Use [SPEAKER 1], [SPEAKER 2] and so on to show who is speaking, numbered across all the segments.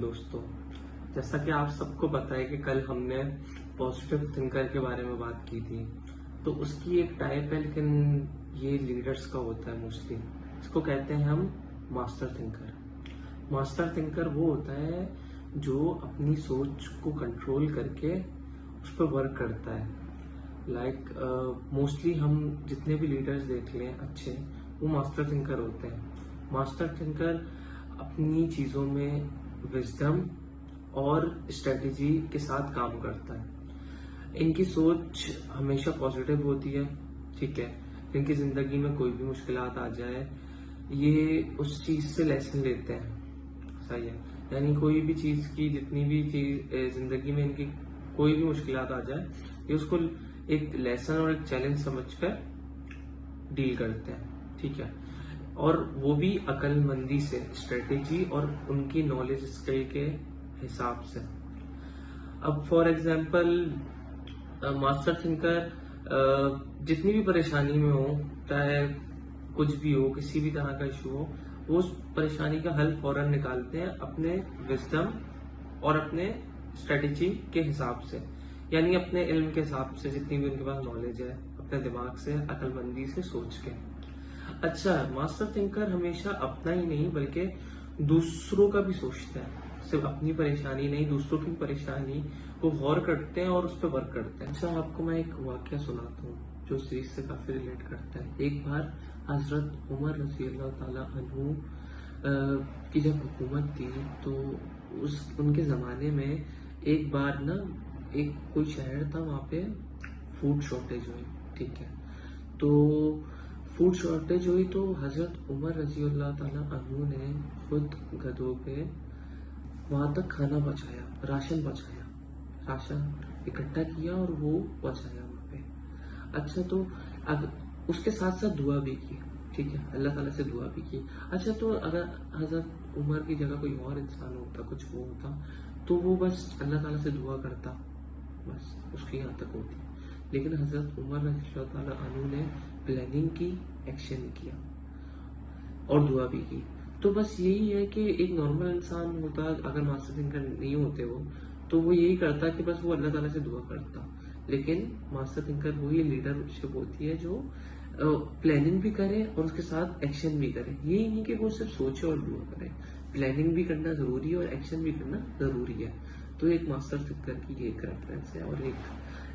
[SPEAKER 1] دوستوں، جیسا کہ آپ سب کو پتا ہے کہ کل ہم نے پازیٹیو تھنکر کے بارے میں بات کی تھی، تو اس کی ایک ٹائپ ہے، لیکن یہ لیڈرز کا ہوتا ہے موسٹلی. اس کو کہتے ہیں ہم ماسٹر تھنکر. ماسٹر تھنکر وہ ہوتا ہے جو اپنی سوچ کو کنٹرول کر کے اس پہ ورک کرتا ہے. موسٹلی ہم جتنے بھی لیڈرز دیکھ لیں اچھے، وہ ماسٹر تھنکر ہوتے ہیں. ماسٹر تھنکر اپنی چیزوں میں وزڈم اور اسٹریٹجی کے ساتھ کام کرتا ہے. ان کی سوچ ہمیشہ پازیٹیو ہوتی ہے، ٹھیک ہے. ان کی زندگی میں کوئی بھی مشکلات آ جائے، یہ اس چیز سے لیسن لیتے ہیں. صحیح ہے، یعنی کوئی بھی چیز کی جتنی بھی چیز زندگی میں ان کی کوئی بھی مشکلات آ جائے، یہ اس کو ایک لیسن اور ایک چیلنج سمجھ کر ڈیل کرتے ہیں، ٹھیک ہے. اور وہ بھی عقل مندی سے، اسٹریٹجی اور ان کی نالج اسکل کے حساب سے. اب فار ایگزامپل ماسٹر تھنکر جتنی بھی پریشانی میں ہو، چاہے کچھ بھی ہو، کسی بھی طرح کا ایشو ہو، وہ اس پریشانی کا حل فوراً نکالتے ہیں اپنے وزڈم اور اپنے اسٹریٹجی کے حساب سے، یعنی اپنے علم کے حساب سے، جتنی بھی ان کے پاس نالج ہے، اپنے دماغ سے، عقل مندی سے سوچ کے. اچھا، ماسٹر تھنکر ہمیشہ اپنا ہی نہیں بلکہ دوسروں کا بھی سوچتا ہے. صرف اپنی پریشانی نہیں، دوسروں کی پریشانی کو غور کرتے ہیں اور اس پہ ورک کرتے ہیں. اچھا، آپ کو میں ایک واقعہ سناتا ہوں جو اس چیز سے کافی ریلیٹ کرتا ہے. ایک بار حضرت عمر رضی اللہ تعالیٰ عنہ کی جب حکومت تھی، تو ان کے زمانے میں ایک بار نا ایک کوئی شہر تھا، وہاں پہ فوڈ شارٹیج ہوئی، ٹھیک ہے. تو فوڈ شارٹیج ہوئی تو حضرت عمر رضی اللہ تعالیٰ عنہ نے خود گدھوں پہ وہاں تک کھانا پہنچایا، راشن اکٹھا کیا اور وہ پہنچایا وہاں پہ. اچھا، تو اس کے ساتھ ساتھ دعا بھی کی، ٹھیک ہے، اللہ تعالیٰ سے دعا بھی کی. اچھا، تو اگر حضرت عمر کی جگہ کوئی اور انسان ہوتا، کچھ وہ ہوتا، تو وہ بس اللہ تعالیٰ سے دعا کرتا، بس اس کی یہاں تک ہوتی. لیکن حضرت عمر رضی اللہ تعالیٰ عنہ نے پلاننگ کی، ایکشن کیا اور دعا بھی کی. تو بس یہی ہے کہ ایک نارمل انسان ہوتا، اگر ماسٹر تھنکر نہیں ہوتے وہ، تو وہ یہی کرتا کہ بس وہ اللہ تعالیٰ سے دعا کرتا. لیکن ماسٹر تھنکر وہی لیڈرشپ ہوتی ہے جو پلاننگ بھی کرے اور اس کے ساتھ ایکشن بھی کرے. یہی نہیں کہ وہ صرف سوچے اور دعا کرے، پلاننگ بھی کرنا ضروری ہے اور ایکشن بھی کرنا ضروری ہے. تو ایک ماسٹر تھنکر کی ایک ریفرنس ہے اور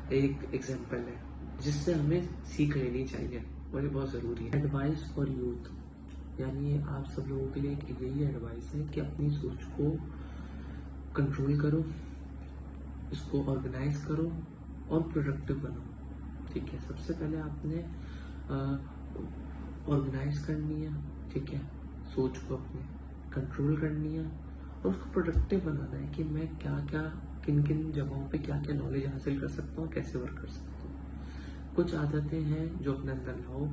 [SPEAKER 1] ایک ایگزامپل ہے جس سے ہمیں سیکھ لینی چاہیے اور یہ بہت ضروری ہے. ایڈوائس فار یوتھ، یعنی آپ سب لوگوں کے لیے یہی ایڈوائس ہے کہ اپنی سوچ کو کنٹرول کرو، اس کو آرگنائز کرو اور پروڈکٹیو بناؤ، ٹھیک ہے. سب سے پہلے آپ نے آرگنائز کرنی ہے، ٹھیک ہے، سوچ کو اپنے کنٹرول کرنی ہے اور اس کو پروڈکٹیو بنانا ہے کہ میں کن جگہوں پہ کیا نالج حاصل کر سکتا ہوں، کیسے ورک کر سکتا ہوں. کچھ عادتیں ہیں جو اپنے اندر لاؤ،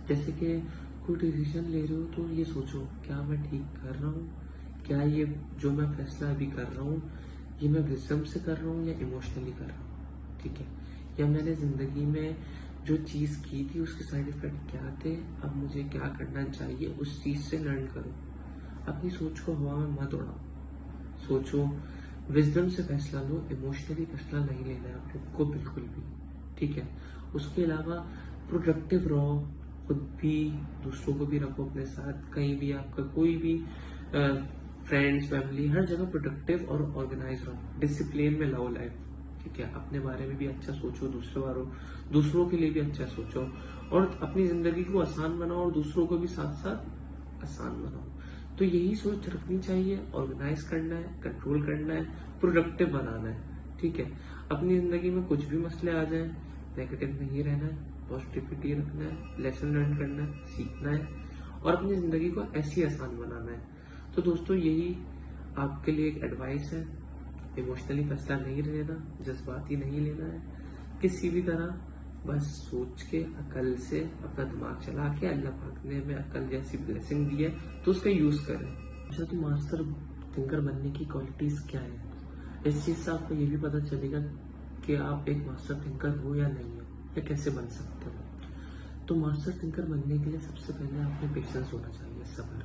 [SPEAKER 1] جیسے کہ کوئی ڈیسیژن لے رہے ہو تو یہ سوچو کیا میں ٹھیک کر رہا ہوں، کیا یہ جو میں فیصلہ ابھی کر رہا ہوں یہ میں وزڈم سے کر رہا ہوں یا ایموشنلی کر رہا ہوں، ٹھیک ہے. یا میں نے زندگی میں جو چیز کی تھی اس کے سائڈ ایفیکٹ کیا تھے، اب مجھے کیا کرنا چاہیے، اس چیز سے لرن کرو. اپنی سوچ کو ہوا میں مت اڑاؤ، سوچو، وزڈم سے فیصلہ لو، ایموشنلی فیصلہ نہیں لینا ہے آپ لوگ کو بالکل بھی، ٹھیک ہے. اس کے علاوہ پروڈکٹیو رہو، خود بھی دوسروں کو بھی رکھو اپنے ساتھ. کہیں بھی آپ کا کوئی بھی فرینڈس، فیملی، ہر جگہ پروڈکٹیو اور آرگنائز رہو. ڈسپلین میں لاؤ لائف، ٹھیک ہے. اپنے بارے میں بھی اچھا سوچو، دوسروں کے لیے بھی اچھا سوچو اور اپنی زندگی کو آسان بناؤ اور دوسروں کو بھی ساتھ ساتھ آسان بناؤ. تو یہی سوچ رکھنی چاہیے. آرگنائز کرنا ہے، کنٹرول کرنا ہے، پروڈکٹیو بنانا ہے، ٹھیک ہے. اپنی زندگی میں کچھ بھی مسئلے آ جائیں، نیگیٹو نہیں رہنا ہے، پازیٹیوٹی رکھنا ہے، لیسن لرن کرنا ہے، سیکھنا ہے اور اپنی زندگی کو ایسی آسان بنانا ہے. تو دوستوں، یہی آپ کے لیے ایک ایڈوائس ہے. ایموشنلی فیصلہ نہیں لینا، جذباتی نہیں لینا ہے کسی بھی طرح. بس سوچ کے، عقل سے، اپنا دماغ چلا کے، اللہ پاک نے ہمیں عقل جیسی بلیسنگ دی ہے تو اس کا یوز کریں. اچھا، تو ماسٹر تھنکر بننے کی کوالٹیز کیا ہے؟ اس چیز سے آپ کو یہ بھی پتہ چلے گا کہ آپ ایک ماسٹر تھنکر ہو یا نہیں ہو، یا کیسے بن سکتے ہو. تو ماسٹر تھنکر بننے کے لیے سب سے پہلے آپ میں پیشنس ہونا چاہیے، صبر.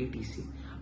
[SPEAKER 1] etc।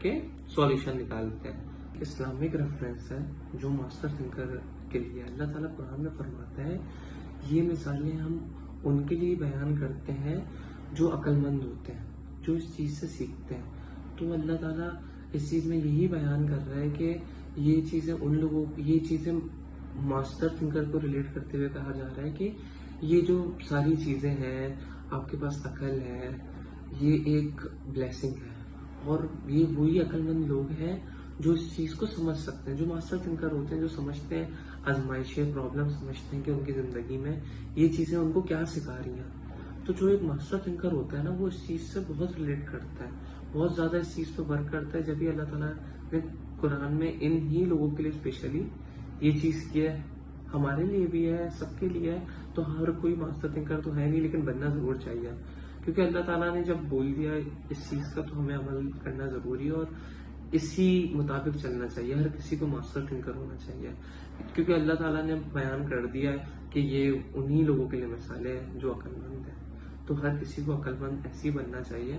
[SPEAKER 1] کے سولوشن نکالتے ہیں. اسلامک ریفرنس ہے جو ماسٹر تھنکر کے لیے اللہ تعالیٰ قرآن میں فرماتا ہے یہ مثالیں ہم ان کے لیے بیان کرتے ہیں جو عقل مند ہوتے ہیں, جو اس چیز سے سیکھتے ہیں. تو اللہ تعالیٰ اس چیز میں یہی بیان کر رہا ہے کہ یہ چیزیں ان لوگوں, یہ چیزیں ماسٹر تھنکر کو ریلیٹ کرتے ہوئے کہا جا رہا ہے کہ یہ جو ساری چیزیں ہیں, آپ کے پاس عقل ہے, یہ ایک بلیسنگ ہے. اور یہ وہی عقل مند لوگ ہیں جو اس چیز کو سمجھ سکتے ہیں, جو ماسٹر تھنکر ہوتے ہیں, جو سمجھتے ہیں آزمائشیں, پرابلم سمجھتے ہیں کہ ان کی زندگی میں یہ چیزیں ان کو کیا سکھا رہی ہیں. تو جو ایک ماسٹر تھنکر ہوتا ہے نا, وہ اس چیز سے بہت ریلیٹ کرتا ہے, بہت زیادہ اس چیز پہ ورک کرتا ہے. جب بھی اللہ تعالیٰ نے قرآن میں ان ہی لوگوں کے لیے اسپیشلی یہ چیز کی ہے, ہمارے لیے بھی ہے, سب کے لیے ہے. تو ہر کوئی ماسٹر تھنکر تو ہے نہیں, لیکن بننا ضرور چاہیے, کیونکہ اللہ تعالیٰ نے جب بول دیا اس چیز کا تو ہمیں عمل کرنا ضروری ہے اور اسی مطابق چلنا چاہیے. ہر کسی کو ماسٹر تھنکر ہونا چاہیے, کیونکہ اللہ تعالیٰ نے بیان کر دیا ہے کہ یہ انہی لوگوں کے لیے مثالیں ہیں جو عقل مند ہیں. تو ہر کسی کو عقل مند ایسی بننا چاہیے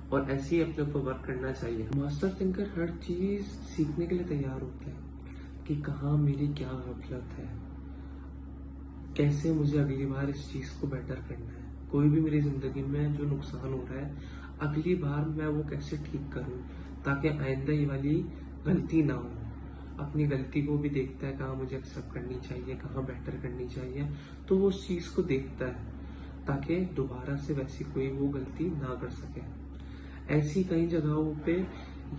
[SPEAKER 1] اور ایسے ہی اپنے اوپر ورک کرنا چاہیے. ماسٹر تھنکر ہر چیز سیکھنے کے لیے تیار ہوتے ہیں کہ کہاں میری کیا غفلت ہے, کیسے مجھے اگلی بار اس چیز کو بیٹر کرنا ہے. کوئی بھی میری زندگی میں جو نقصان ہو رہا ہے, اگلی بار میں وہ کیسے ٹھیک کروں تاکہ آئندہ یہ والی غلطی نہ ہو. اپنی غلطی کو بھی دیکھتا ہے, کہاں مجھے ایکسیپٹ کرنی چاہیے, کہاں بیٹر کرنی چاہیے. تو وہ اس چیز کو دیکھتا ہے تاکہ دوبارہ سے ویسی کوئی وہ غلطی نہ کر سکے. ایسی کئی جگہوں پہ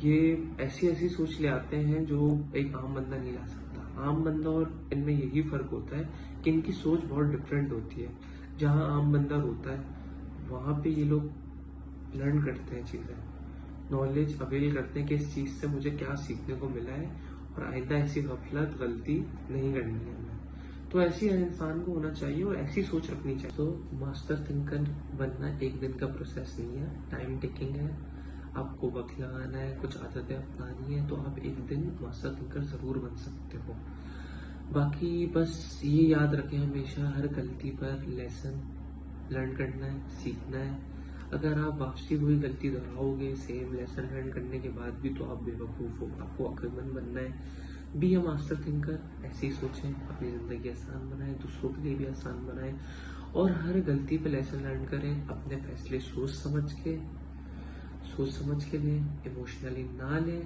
[SPEAKER 1] یہ ایسی سوچ لے آتے ہیں جو ایک عام بندہ نہیں لا سکتا. عام بندہ اور ان میں یہی فرق ہوتا ہے کہ ان کی سوچ بہت ڈفرینٹ ہوتی ہے. جہاں عام بندہ روتا ہے وہاں پہ یہ لوگ لرن کرتے ہیں چیزیں, نالج اویل کرتے ہیں کہ اس چیز سے مجھے کیا سیکھنے کو ملا ہے اور آئندہ ایسی غفلت, غلطی نہیں کرنی ہے ہمیں. تو ایسی ہر انسان کو ہونا چاہیے اور ایسی سوچ رکھنی چاہیے. تو ماسٹر تھنکر بننا ایک دن کا پروسیس نہیں ہے, ٹائم ٹیکنگ ہے. آپ کو وقت لگانا ہے, کچھ عادتیں اپنانی ہے, تو آپ ایک دن ماسٹر تھنکر ضرور بن سکتے ہو. باقی بس یہ یاد رکھیں ہمیشہ, ہر غلطی پر لیسن لرن کرنا ہے, سیکھنا ہے. اگر آپ واپسی وہی غلطی دہراؤ گے سیم لیسن لرن کرنے کے بعد بھی, تو آپ بے وقوف ہو. آپ کو عقل مند بننا ہے, بی اے ماسٹر تھنکر. ایسے ہی سوچیں, اپنی زندگی آسان بنائیں, دوسروں کے لیے بھی آسان بنائیں, اور ہر غلطی پہ لیسن لرن کریں. اپنے فیصلے سوچ سمجھ کے لیں, ایموشنلی نہ لیں.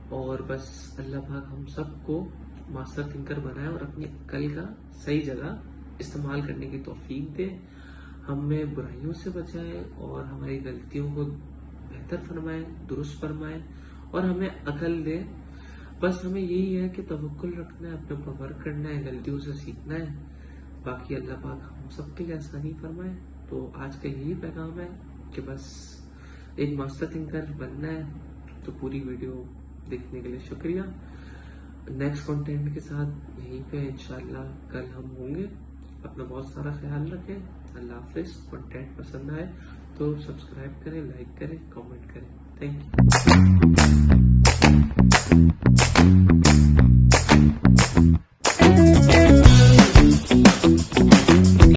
[SPEAKER 1] اور بس اللہ پاک ہم سب کو ماسٹر تھنکر بنائے اور اپنی عقل کا صحیح جگہ استعمال کرنے کی توفیق دے. ہمیں برائیوں سے بچائے اور ہماری غلطیوں کو بہتر فرمائے, درست فرمائے, اور ہمیں عقل دے. بس ہمیں یہی ہے کہ توکل رکھنا ہے, اپنے اوپر ورک کرنا ہے, غلطیوں سے سیکھنا ہے. باقی اللہ پاک ہم سب کے لیے آسانی فرمائے. تو آج کا یہی پیغام ہے کہ بس ایک ماسٹر تھنکر بننا ہے. تو پوری ویڈیو دیکھنے کے لیے شکریہ. نیکسٹ کنٹینٹ کے ساتھ یہیں پہ انشاءاللہ کل ہم ہوں گے. اپنا بہت سارا خیال رکھیں. اللہ حافظ. کنٹینٹ پسند آئے تو سبسکرائب کریں, لائک کریں, کامنٹ کریں. Thank you.